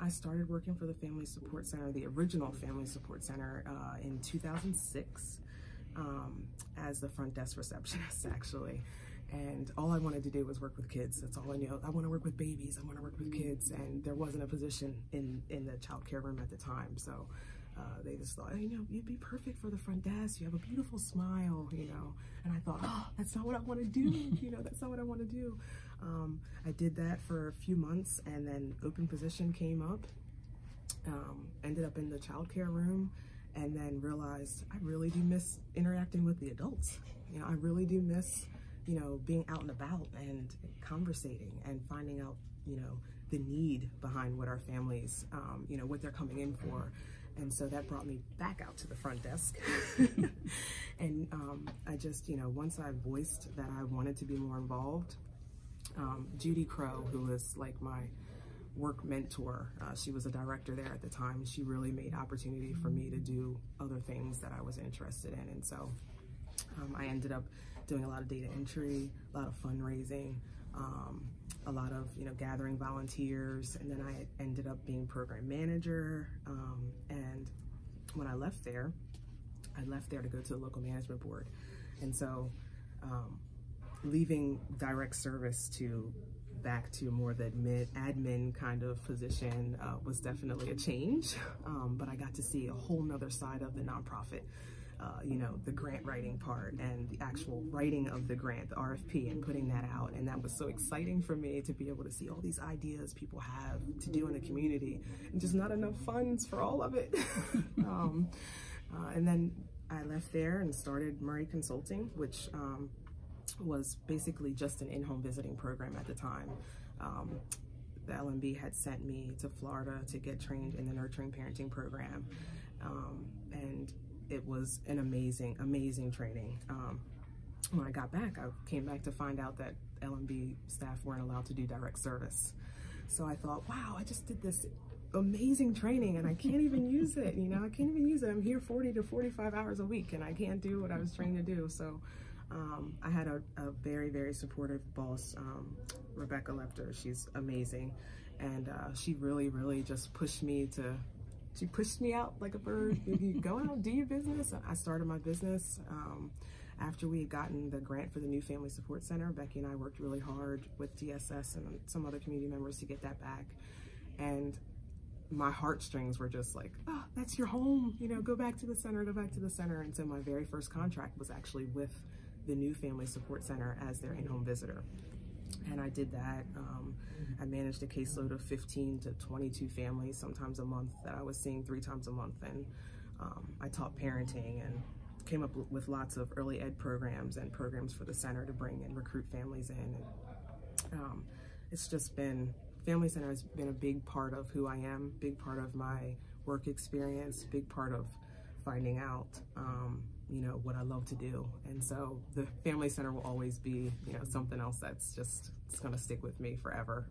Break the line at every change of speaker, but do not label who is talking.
I started working for the Family Support Center, the original Family Support Center, in 2006 as the front desk receptionist, actually. And all I wanted to do was work with kids. That's all I knew. I want to work with babies. I want to work with kids. And there wasn't a position in the child care room at the time. So they just thought, you know, you'd be perfect for the front desk. You have a beautiful smile, you know. And I thought, oh, that's not what I want to do. You know, that's not what I want to do. I did that for a few months, and then open position came up. Ended up in the child care room, and then realized I really do miss interacting with the adults. You know, I really do miss, you know, being out and about and conversating and finding out, you know, the need behind what our families, you know, what they're coming in for. And so that brought me back out to the front desk. And I just, you know, once I voiced that I wanted to be more involved, Judy Crow, who was like my work mentor, she was a director there at the time. She really made opportunity for me to do other things that I was interested in. And so I ended up doing a lot of data entry, a lot of fundraising, a lot of, you know, gathering volunteers, and then I ended up being program manager. And when I left there to go to the local management board. And so leaving direct service to back to more the admin kind of position was definitely a change. But I got to see a whole nother side of the nonprofit. You know, the grant writing part and the actual writing of the grant, the RFP, and putting that out. And that was so exciting for me to be able to see all these ideas people have to do in the community, and just not enough funds for all of it. And then I left there and started Murray Consulting, which was basically just an in-home visiting program at the time. The LMB had sent me to Florida to get trained in the nurturing parenting program. And it was an amazing, amazing training. When I got back, I came back to find out that LMB staff weren't allowed to do direct service. So I thought, wow, I just did this amazing training and I can't even use it, you know, I can't even use it. I'm here 40 to 45 hours a week and I can't do what I was trained to do. So I had a very, very supportive boss, Rebecca Lepter. She's amazing. And she really, really just pushed me out like a bird. You go out, do your business. I started my business after we had gotten the grant for the new Family Support Center. Becky and I worked really hard with DSS and some other community members to get that back. And my heartstrings were just like, oh, that's your home, you know, go back to the center, go back to the center. And so my very first contract was actually with the new Family Support Center as their in-home visitor. And I did that. I managed a caseload of 15 to 22 families, sometimes a month, that I was seeing 3 times a month. And I taught parenting and came up with lots of early ed programs and programs for the center to bring and recruit families in. And it's just been, Family Center has been a big part of who I am, big part of my work experience, big part of finding out, you know, what I love to do. And so the Family Center will always be, you know, something else that's just, it's gonna stick with me forever.